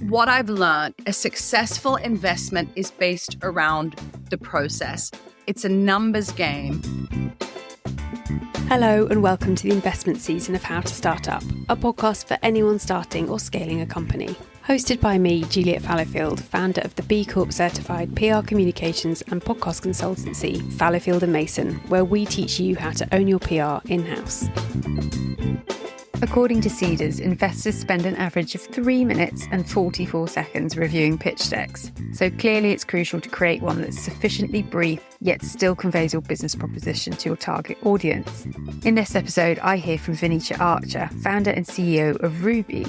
What I've learned, a successful investment is based around the process. It's a numbers game. Hello and welcome to the investment season of How to Start Up, a podcast for anyone starting or scaling a company. Hosted by me, Juliet Fallowfield, founder of the B Corp certified PR communications and podcast consultancy, Fallowfield & Mason, where we teach you how to own your PR in-house. According to Seedrs, investors spend an average of 3 minutes and 44 seconds reviewing pitch decks. So clearly it's crucial to create one that's sufficiently brief, yet still conveys your business proposition to your target audience. In this episode, I hear from Venetia Archer, founder and CEO of Ruuby,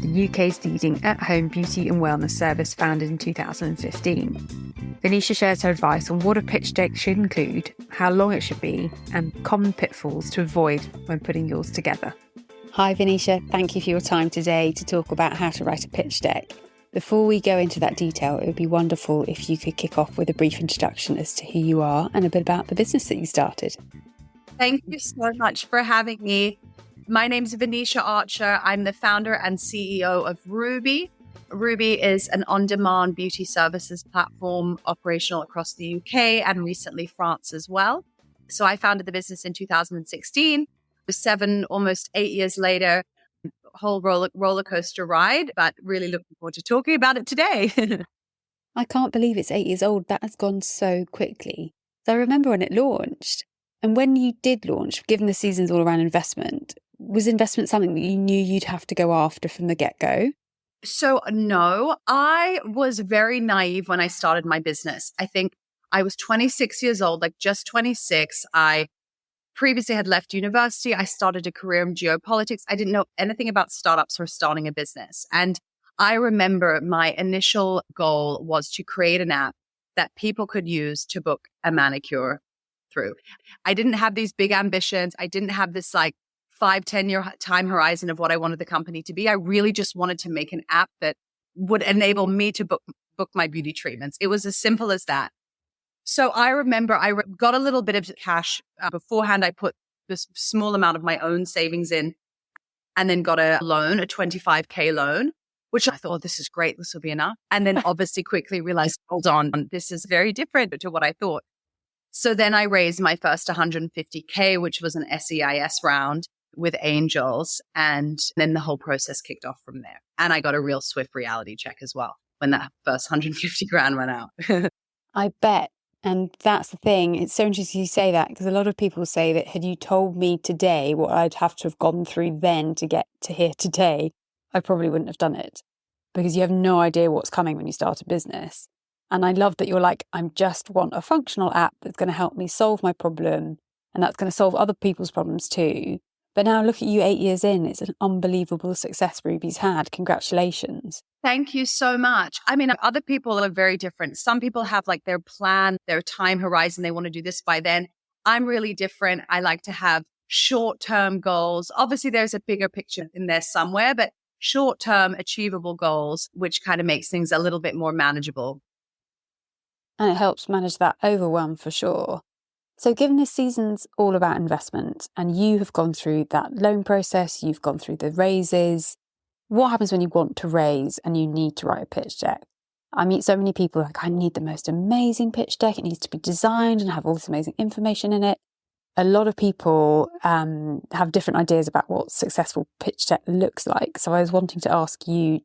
the UK's leading at-home beauty and wellness service founded in 2015. Venetia shares her advice on what a pitch deck should include, how long it should be, and common pitfalls to avoid when putting yours together. Hi Venetia, thank you for your time today to talk about how to write a pitch deck. Before we go into that detail, it would be wonderful if you could kick off with a brief introduction as to who you are and a bit about the business that you started. Thank you so much for having me. My name is Venetia Archer. I'm the founder and CEO of Ruuby. Ruuby is an on-demand beauty services platform operational across the UK and recently France as well. So I founded the business in 2016. 7, almost 8 years later, whole roller coaster ride, but really looking forward to talking about it today. I can't believe it's 8 years old. That has gone so quickly. So I remember when it launched. And when you did launch, given the season's all around investment, was investment something that you knew you'd have to go after from the get-go? So no, I was very naive when I started my business. I think I was 26 years old, like just 26. I previously had left university. I started a career in geopolitics. I didn't know anything about startups or starting a business. And I remember my initial goal was to create an app that people could use to book a manicure through. I didn't have these big ambitions. I didn't have this like 5-10 year time horizon of what I wanted the company to be. I really just wanted to make an app that would enable me to book my beauty treatments. It was as simple as that. So I remember I got a little bit of cash beforehand. I put this small amount of my own savings in and then got a loan, a 25K loan, which I thought, oh, this is great. This will be enough. And then obviously quickly realized, hold on, this is very different to what I thought. So then I raised my first 150K, which was an SEIS round with angels. And then the whole process kicked off from there. And I got a real swift reality check as well when that first 150 grand went out. I bet. And that's the thing. It's so interesting you say that because a lot of people say that had you told me today what I'd have to have gone through then to get to here today, I probably wouldn't have done it because you have no idea what's coming when you start a business. And I love that you're like, I just want a functional app that's going to help me solve my problem and that's going to solve other people's problems too. But now look at you 8 years in. It's an unbelievable success Ruuby's had. Congratulations. Thank you so much. I mean, other people are very different. Some people have like their plan, their time horizon. They want to do this by then. I'm really different. I like to have short-term goals. Obviously, there's a bigger picture in there somewhere, but short-term achievable goals, which kind of makes things a little bit more manageable. And it helps manage that overwhelm for sure. So given this season's all about investment and you have gone through that loan process, you've gone through the raises, what happens when you want to raise and you need to write a pitch deck? I meet so many people like, I need the most amazing pitch deck. It needs to be designed and have all this amazing information in it. A lot of people have different ideas about what successful pitch deck looks like. So I was wanting to ask you,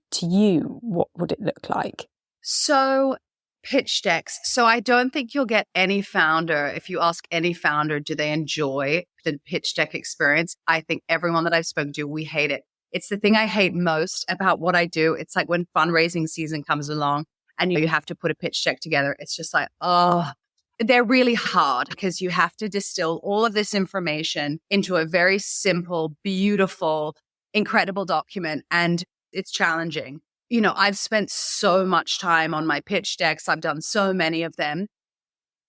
what would it look like? So pitch decks. So I don't think you'll get any founder, if you ask any founder, do they enjoy the pitch deck experience? I think everyone that I've spoken to, we hate it. It's the thing I hate most about what I do. It's like when fundraising season comes along and you have to put a pitch deck together. It's just like, oh, they're really hard because you have to distill all of this information into a very simple, beautiful, incredible document. And it's challenging. You know, I've spent so much time on my pitch decks. I've done so many of them.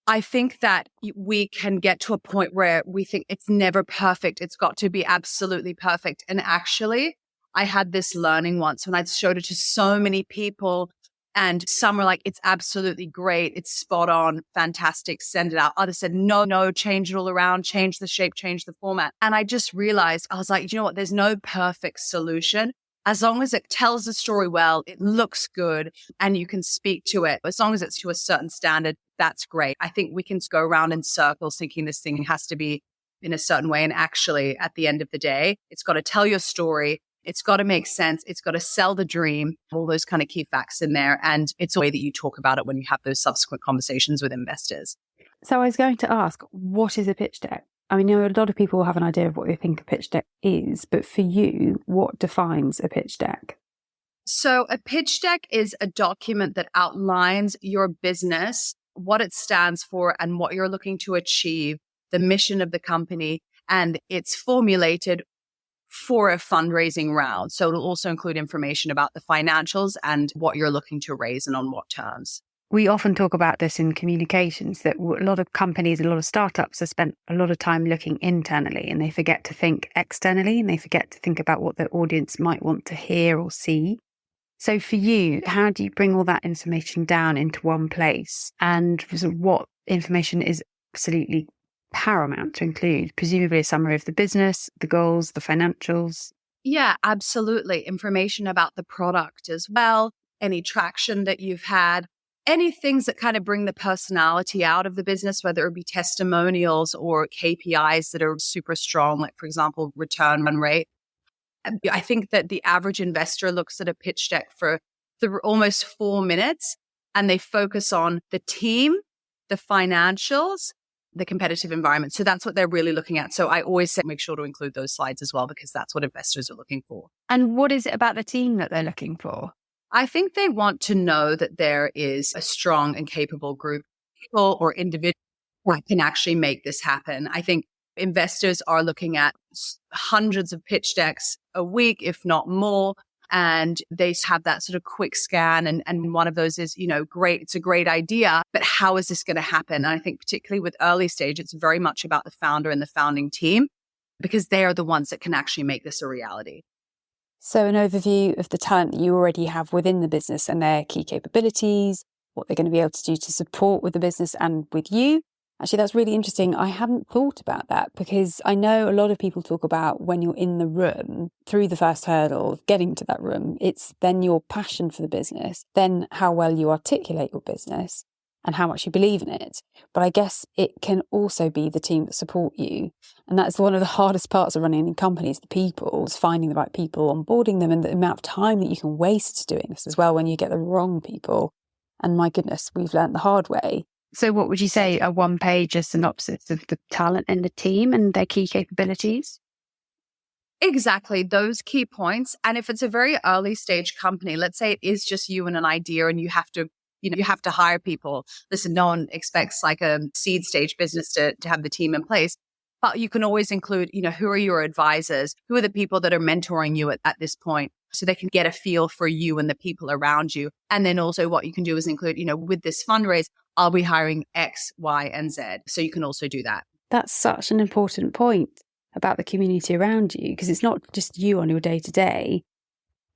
I think that we can get to a point where we think it's never perfect. It's got to be absolutely perfect. And actually, I had this learning once when I showed it to so many people and some were like, it's absolutely great. It's spot on. Fantastic. Send it out. Others said, no, change it all around, change the shape, change the format. And I just realized, I was like, you know what? There's no perfect solution. As long as it tells the story well, it looks good, and you can speak to it, as long as it's to a certain standard, that's great. I think we can go around in circles thinking this thing has to be in a certain way. And actually, at the end of the day, it's got to tell your story. It's got to make sense. It's got to sell the dream, all those kind of key facts in there. And it's a way that you talk about it when you have those subsequent conversations with investors. So I was going to ask, what is a pitch deck? I mean, a lot of people have an idea of what they think a pitch deck is, but for you, what defines a pitch deck? So a pitch deck is a document that outlines your business, what it stands for, and what you're looking to achieve, the mission of the company, and it's formulated for a fundraising round. So it'll also include information about the financials and what you're looking to raise and on what terms. We often talk about this in communications, that a lot of companies, a lot of startups have spent a lot of time looking internally and they forget to think externally, and they forget to think about what their audience might want to hear or see. So for you, how do you bring all that information down into one place, and sort of what information is absolutely paramount to include? Presumably a summary of the business, the goals, the financials. Yeah, absolutely. Information about the product as well, any traction that you've had, any things that kind of bring the personality out of the business, whether it be testimonials or KPIs that are super strong, like, for example, return run rate. I think that the average investor looks at a pitch deck for almost 4 minutes, and they focus on the team, the financials, the competitive environment. So that's what they're really looking at. So I always say make sure to include those slides as well, because that's what investors are looking for. And what is it about the team that they're looking for? I think they want to know that there is a strong and capable group of people or individuals that can actually make this happen. I think investors are looking at hundreds of pitch decks a week, if not more, and they have that sort of quick scan. And one of those is, great, it's a great idea, but how is this going to happen? And I think particularly with early stage, it's very much about the founder and the founding team, because they are the ones that can actually make this a reality. So an overview of the talent that you already have within the business and their key capabilities, what they're going to be able to do to support with the business and with you. Actually, that's really interesting. I hadn't thought about that, because I know a lot of people talk about when you're in the room, through the first hurdle of getting to that room, it's then your passion for the business, then how well you articulate your business and how much you believe in it. But I guess it can also be the team that support you. And that's one of the hardest parts of running in companies, the people, is finding the right people, onboarding them, and the amount of time that you can waste doing this as well when you get the wrong people. And my goodness, we've learned the hard way. So what would you say, a one-pager synopsis of the talent in the team and their key capabilities? Exactly, those key points. And if it's a very early stage company, let's say it is just you and an idea and you have to hire people. Listen, no one expects like a seed stage business to have the team in place, but you can always include, who are your advisors? Who are the people that are mentoring you at this point? So they can get a feel for you and the people around you. And then also what you can do is include, with this fundraise, I'll be hiring X, Y, and Z. So you can also do that. That's such an important point about the community around you, because it's not just you on your day-to-day.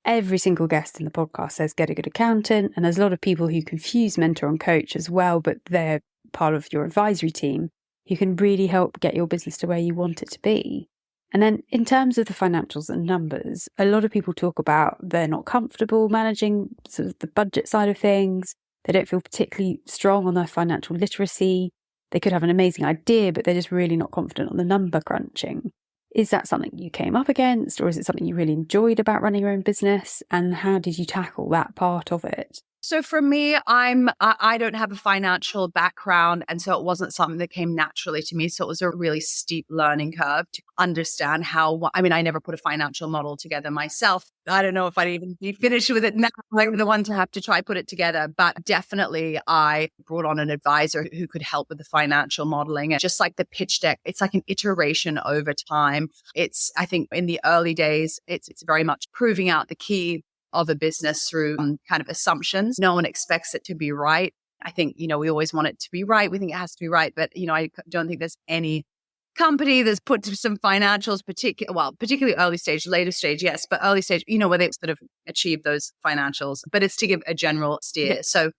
Every single guest in the podcast says get a good accountant, and there's a lot of people who confuse mentor and coach as well, but they're part of your advisory team who can really help get your business to where you want it to be. And then in terms of the financials and numbers, a lot of people talk about they're not comfortable managing sort of the budget side of things. They don't feel particularly strong on their financial literacy. They could have an amazing idea, but they're just really not confident on the number crunching. Is that something you came up against, or is it something you really enjoyed about running your own business? And how did you tackle that part of it? So for me, I don't have a financial background, and so it wasn't something that came naturally to me. So it was a really steep learning curve to understand I never put a financial model together myself. I don't know if I'd even be finished with it now. I'm the one to have to try put it together, but definitely I brought on an advisor who could help with the financial modeling. And just like the pitch deck, it's like an iteration over time. I think in the early days, it's very much proving out the key of a business through kind of assumptions. No one expects it to be right. I think, we always want it to be right. We think it has to be right. But, I don't think there's any company that's put some financials, particularly early stage, later stage, yes, but early stage, where they sort of achieve those financials. But it's to give a general steer. Yeah. So,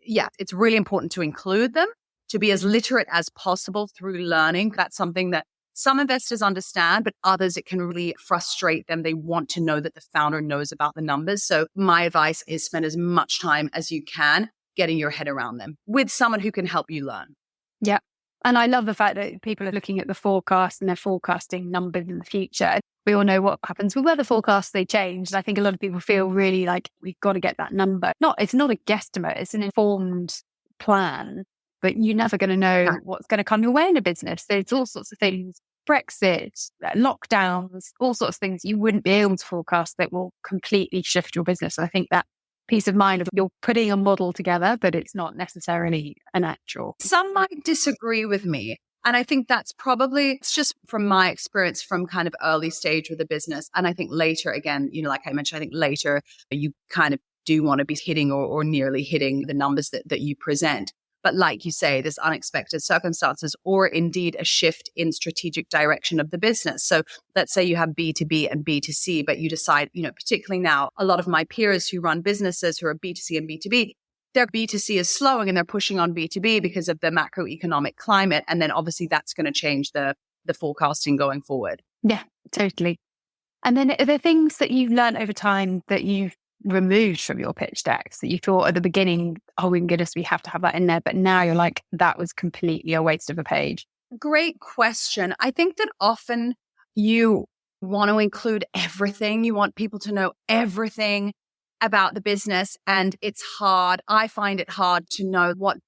yeah, it's really important to include them, to be as literate as possible through learning. That's something that some investors understand, but others, it can really frustrate them. They want to know that the founder knows about the numbers. So my advice is spend as much time as you can getting your head around them with someone who can help you learn. Yeah. And I love the fact that people are looking at the forecast and they're forecasting numbers in the future. We all know what happens with weather forecasts, they change. And I think a lot of people feel really like we've got to get that number. It's not a guesstimate, it's an informed plan, but you're never going to know what's going to come your way in a business. There's all sorts of things, Brexit, lockdowns, all sorts of things you wouldn't be able to forecast that will completely shift your business. And I think that peace of mind of you're putting a model together, but it's not necessarily an actual. Some might disagree with me. And I think that's probably, it's just from my experience from kind of early stage with the business. And I think later, again, like I mentioned, I think later you kind of do want to be hitting or nearly hitting the numbers that you present. But like you say, there's unexpected circumstances or indeed a shift in strategic direction of the business. So let's say you have B2B and B2C, but you decide, particularly now, a lot of my peers who run businesses who are B2C and B2B, their B2C is slowing and they're pushing on B2B because of the macroeconomic climate. And then obviously that's going to change the forecasting going forward. Yeah, totally. And then are there things that you've learned over time that you've removed from your pitch decks that you thought at the beginning, oh my goodness, we have to have that in there, but now you're like, that was completely a waste of a page? Great question. I think that often you want to include everything. You want people to know everything about the business, and it's hard. I find it hard to know what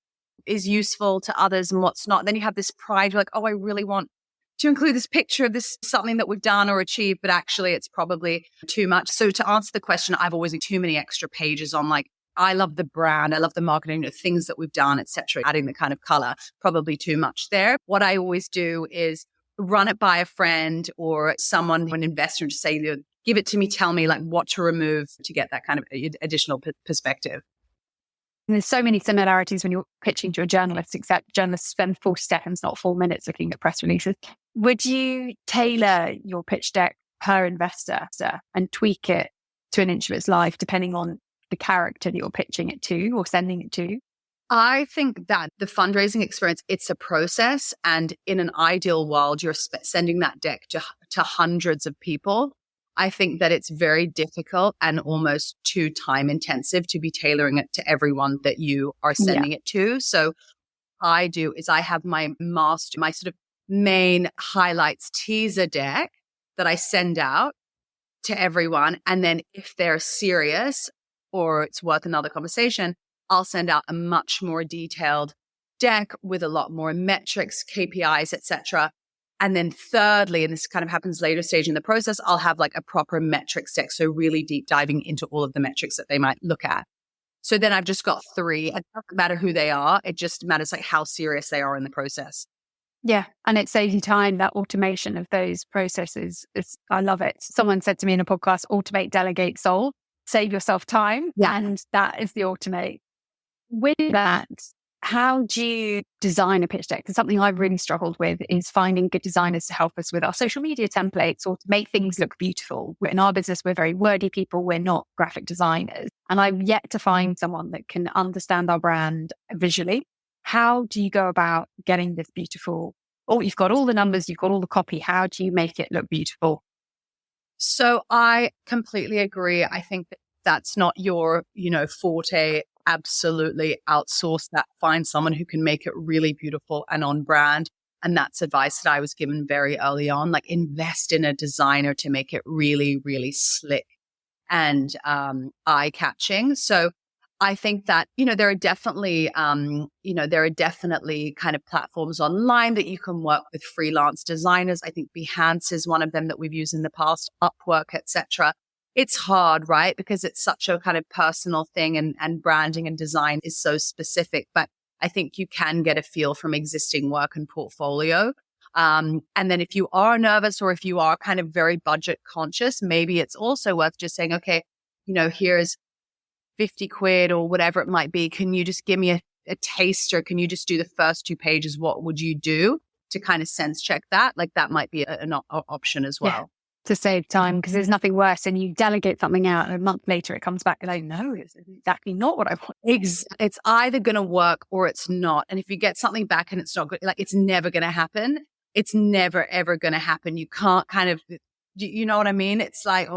is useful to others and what's not. Then you have this pride, you're like, oh, I really want to include this picture of this something that we've done or achieved, but actually it's probably too much. So to answer the question, I've always too many extra pages on like, I love the brand, I love the marketing, things that we've done, etc. Adding the kind of color, probably too much there. What I always do is run it by a friend or someone, an investor, to say, give it to me, tell me like what to remove to get that kind of additional perspective. And there's so many similarities when you're pitching to a journalist, except journalists spend 40 seconds, not 4 minutes looking at press releases. Would you tailor your pitch deck per investor and tweak it to an inch of its life, depending on the character that you're pitching it to or sending it to? I think that the fundraising experience, it's a process. And in an ideal world, you're sending that deck to hundreds of people. I think that it's very difficult and almost too time intensive to be tailoring it to everyone that you are sending it to. So I have my sort of main highlights teaser deck that I send out to everyone. And then if they're serious or it's worth another conversation, I'll send out a much more detailed deck with a lot more metrics, KPIs, etc. And then thirdly, and this kind of happens later stage in the process, I'll have like a proper metrics deck. So really deep diving into all of the metrics that they might look at. So then I've just got 3. It doesn't matter who they are. It just matters like how serious they are in the process. Yeah. And it saves you time, that automation of those processes. I love it. Someone said to me in a podcast, automate, delegate, solve, save yourself time. Yeah. And that is the automate. With that, how do you design a pitch deck? Because something I've really struggled with is finding good designers to help us with our social media templates or to make things look beautiful. In our business, we're very wordy people. We're not graphic designers. And I've yet to find someone that can understand our brand visually. How do you go about getting this beautiful? Oh, you've got all the numbers, you've got all the copy. How do you make it look beautiful? So I completely agree. I think that that's not your, forte. Absolutely outsource that. Find someone who can make it really beautiful and on brand. And that's advice that I was given very early on, like invest in a designer to make it really, really slick and eye-catching. So I think that, there are definitely, kind of platforms online that you can work with freelance designers. I think Behance is one of them that we've used in the past, Upwork, etc. It's hard, right? Because it's such a kind of personal thing and branding and design is so specific. But I think you can get a feel from existing work and portfolio. And then if you are nervous or if you are kind of very budget conscious, maybe it's also worth just saying, okay, here's 50 quid or whatever it might be. Can you just give me a taster? Can you just do the first 2 pages? What would you do to kind of sense check that? Like that might be an option as well. Yeah. To save time, because there's nothing worse and you delegate something out and a month later it comes back and like, no, it's exactly not what I want. It's either going to work or it's not. And if you get something back and it's not good, like it's never going to happen. it's never, ever going to happen. You can't kind of, you know what I mean? It's like,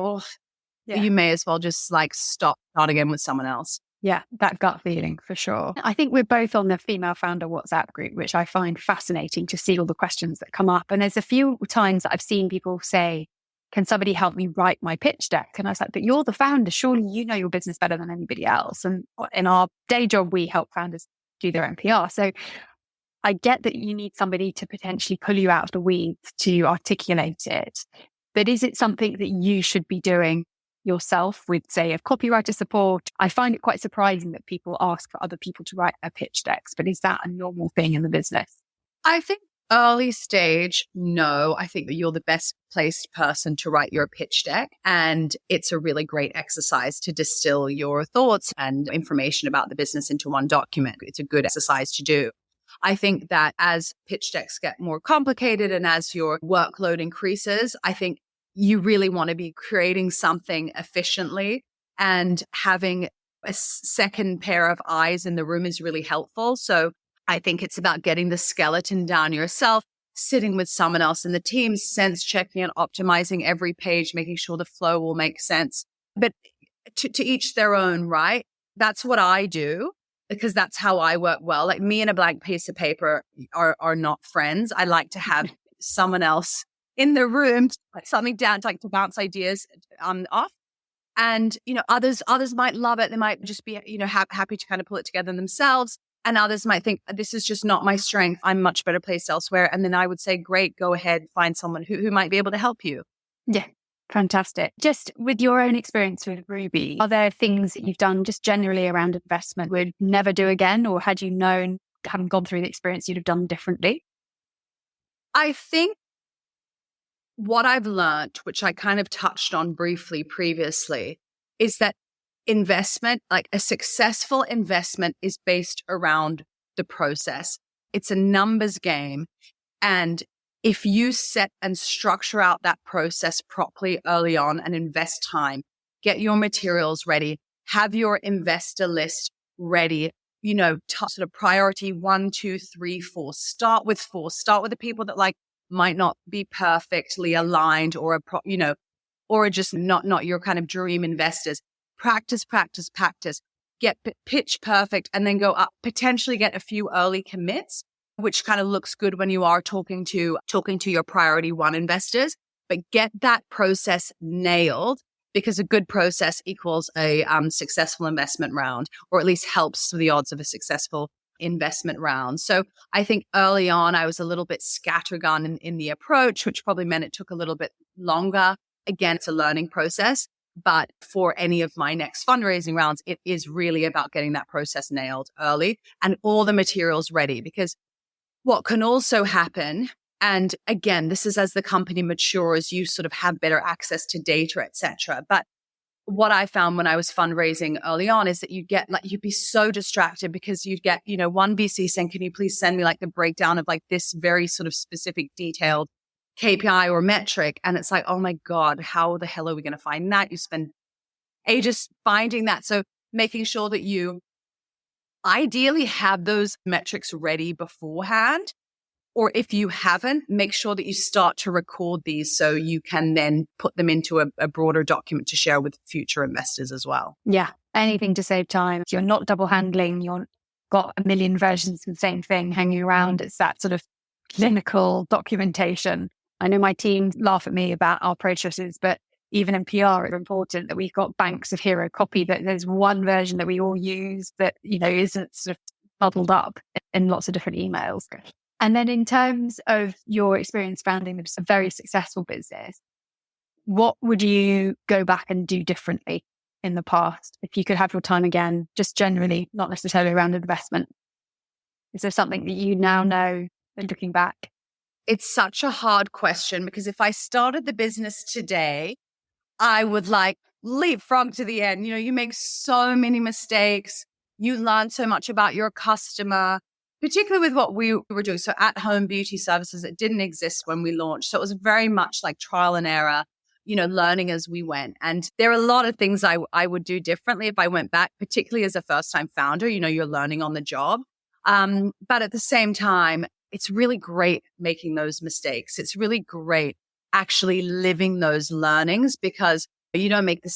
you may as well just like start again with someone else. Yeah, that gut feeling for sure. I think we're both on the female founder WhatsApp group, which I find fascinating to see all the questions that come up. And there's a few times that I've seen people say, can somebody help me write my pitch deck? And I was like, but you're the founder. Surely you know your business better than anybody else. And in our day job, we help founders do their own PR. So I get that you need somebody to potentially pull you out of the weeds to articulate it. But is it something that you should be doing yourself with, say, a copywriter support? I find it quite surprising that people ask for other people to write their pitch decks, but is that a normal thing in the business? I think early stage, no. I think that you're the best placed person to write your pitch deck. And it's a really great exercise to distill your thoughts and information about the business into one document. It's a good exercise to do. I think that as pitch decks get more complicated and as your workload increases, I think you really want to be creating something efficiently, and having a second pair of eyes in the room is really helpful. So I think it's about getting the skeleton down yourself, sitting with someone else in the team, sense checking and optimizing every page, making sure the flow will make sense. But to each their own, right? That's what I do, because that's how I work well. Like, me and a blank piece of paper are not friends. I like to have someone else in the room, something down to bounce ideas off. And, others might love it. They might just be, happy to kind of pull it together themselves. And others might think, this is just not my strength. I'm much better placed elsewhere. And then I would say, great, go ahead, find someone who might be able to help you. Yeah, fantastic. Just with your own experience with Ruuby, are there things that you've done just generally around investment would never do again? Or had you known, having gone through the experience, you'd have done differently? I think what I've learned, which I kind of touched on briefly previously, is that investment, like a successful investment, is based around the process. It's a numbers game. And if you set and structure out that process properly early on and invest time, get your materials ready, have your investor list ready, sort of priority 1, 2, 3, 4. Start with 4. Start with the people that might not be perfectly aligned or or just not your kind of dream investors. Practice, get pitch perfect, and then go up, potentially get a few early commits, which kind of looks good when you are talking to your priority 1 investors, but get that process nailed, because a good process equals a successful investment round, or at least helps the odds of a successful investment round. So I think early on, I was a little bit scattergun in the approach, which probably meant it took a little bit longer. Again, it's a learning process. But for any of my next fundraising rounds, it is really about getting that process nailed early and all the materials ready. Because what can also happen, and again, this is as the company matures, you sort of have better access to data, etc. But what I found when I was fundraising early on is that you'd be so distracted, because you'd get, one VC saying, can you please send me the breakdown of this very sort of specific detailed KPI or metric? And it's like, oh my God, how the hell are we going to find that? You spend ages finding that. So making sure that you ideally have those metrics ready beforehand. Or if you haven't, make sure that you start to record these so you can then put them into a broader document to share with future investors as well. Yeah, anything to save time. You're not double handling. You've got a million versions of the same thing hanging around. It's that sort of clinical documentation. I know my team laugh at me about our processes, but even in PR, it's important that we've got banks of hero copy, that there's one version that we all use that, isn't sort of muddled up in lots of different emails. And then in terms of your experience founding a very successful business, what would you go back and do differently in the past if you could have your time again, just generally, not necessarily around investment? Is there something that you now know and looking back? It's such a hard question, because if I started the business today, I would leapfrog to the end. You make so many mistakes. You learn so much about your customer, particularly with what we were doing. So at-home beauty services, it didn't exist when we launched. So it was very much like trial and error, learning as we went. And there are a lot of things I would do differently if I went back, particularly as a first-time founder. You're learning on the job. But at the same time, it's really great making those mistakes. It's really great actually living those learnings, because you don't make the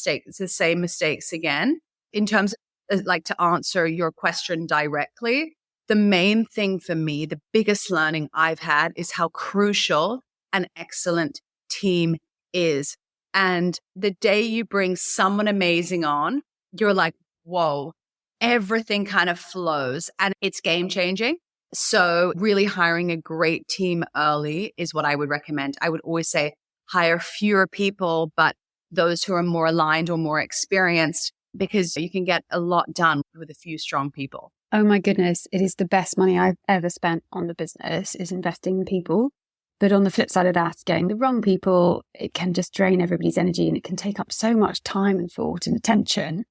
same mistakes again. In terms of, like, to answer your question directly, the main thing for me, the biggest learning I've had is how crucial an excellent team is. And the day you bring someone amazing on, you're like, whoa, everything kind of flows and it's game changing. So really hiring a great team early is what I would recommend. I would always say hire fewer people, but those who are more aligned or more experienced, because you can get a lot done with a few strong people. Oh my goodness, it is the best money I've ever spent on the business, is investing in people. But on the flip side of that, getting the wrong people, it can just drain everybody's energy and it can take up so much time and thought and attention.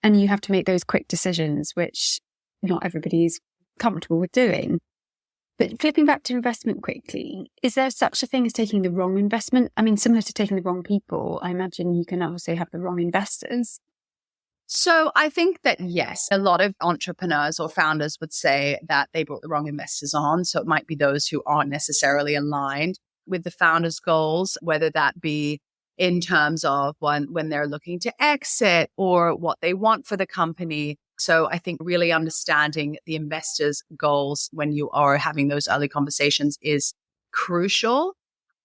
And you have to make those quick decisions, which not everybody is comfortable with doing. But flipping back to investment quickly, is there such a thing as taking the wrong investment? I mean, similar to taking the wrong people, I imagine you can also have the wrong investors. So I think that, yes, a lot of entrepreneurs or founders would say that they brought the wrong investors on. So it might be those who aren't necessarily aligned with the founder's goals, whether that be in terms of when they're looking to exit or what they want for the company. So I think really understanding the investor's goals when you are having those early conversations is crucial.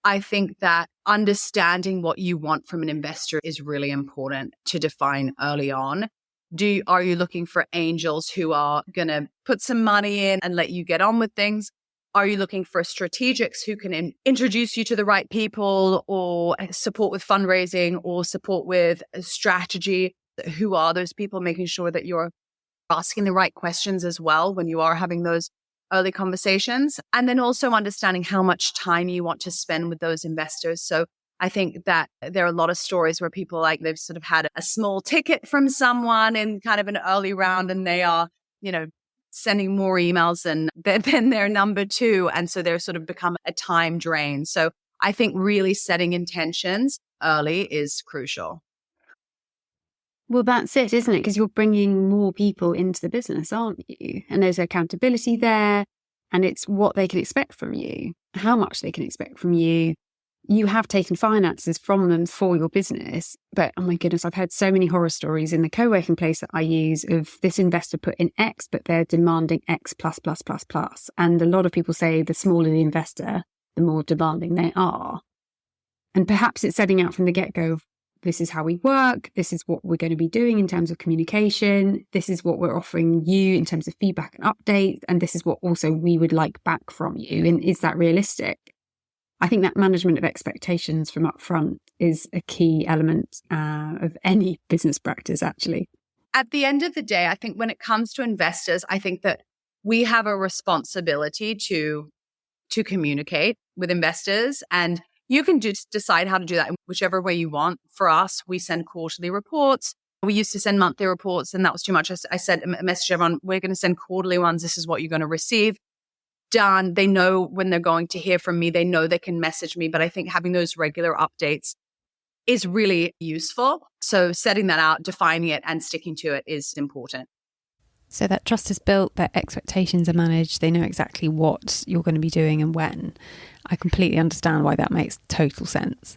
I think that understanding what you want from an investor is really important to define early on. Are you looking for angels who are going to put some money in and let you get on with things? Are you looking for strategics who can introduce you to the right people or support with fundraising or support with strategy? Who are those people? Making sure that you're asking the right questions as well when you are having those early conversations. And then also understanding how much time you want to spend with those investors. So I think that there are a lot of stories where people, like, they've sort of had a small ticket from someone in kind of an early round and they are, sending more emails than their number two. And so they're sort of become a time drain. So I think really setting intentions early is crucial. Well, that's it, isn't it? Because you're bringing more people into the business, aren't you? And there's accountability there, and it's what they can expect from you, how much they can expect from you. You have taken finances from them for your business, but oh my goodness, I've heard so many horror stories in the co-working place that I use of this investor put in X, but they're demanding X plus, plus, plus, plus. And a lot of people say the smaller the investor, the more demanding they are. And perhaps it's setting out from the get-go of, this is how we work. This is what we're going to be doing in terms of communication. This is what we're offering you in terms of feedback and updates. And this is what also we would like back from you. And is that realistic? I think that management of expectations from upfront is a key element of any business practice, actually. At the end of the day, I think when it comes to investors, I think that we have a responsibility to communicate with investors, and you can just decide how to do that in whichever way you want. For us, we send quarterly reports. We used to send monthly reports, and that was too much. I sent a message to everyone, we're going to send quarterly ones. This is what you're going to receive. Done. They know when they're going to hear from me. They know they can message me. But I think having those regular updates is really useful. So setting that out, defining it, and sticking to it is important. So that trust is built, their expectations are managed, they know exactly what you're going to be doing and when. I completely understand why that makes total sense.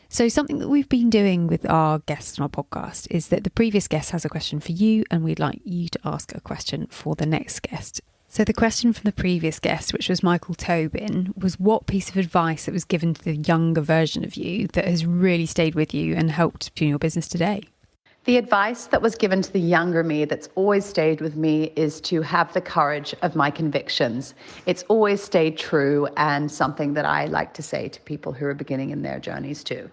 So something that we've been doing with our guests on our podcast is that the previous guest has a question for you, and we'd like you to ask a question for the next guest. So the question from the previous guest, which was Michael Tobin, was what piece of advice that was given to the younger version of you that has really stayed with you and helped tune your business today? The advice that was given to the younger me that's always stayed with me is to have the courage of my convictions. It's always stayed true, and something that I like to say to people who are beginning in their journeys too.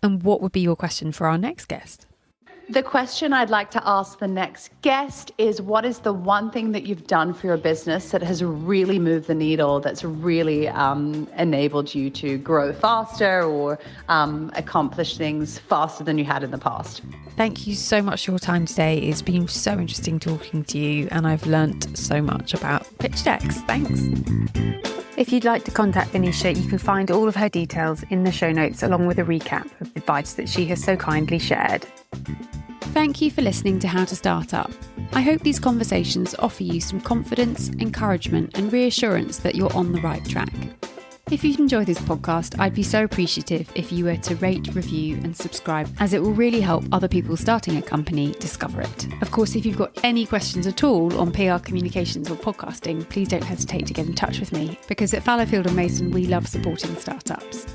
And what would be your question for our next guest? The question I'd like to ask the next guest is, what is the one thing that you've done for your business that has really moved the needle, that's really enabled you to grow faster or accomplish things faster than you had in the past? Thank you so much for your time today. It's been so interesting talking to you, and I've learnt so much about pitch decks. Thanks. If you'd like to contact Venetia, you can find all of her details in the show notes, along with a recap of the advice that she has so kindly shared. Thank you for listening to How to Start Up. I hope these conversations offer you some confidence, encouragement, and reassurance that you're on the right track. If you've enjoyed this podcast, I'd be so appreciative if you were to rate, review, and subscribe, as it will really help other people starting a company discover it. Of course, if you've got any questions at all on PR communications or podcasting, please don't hesitate to get in touch with me, because at Fallowfield & Mason, we love supporting startups.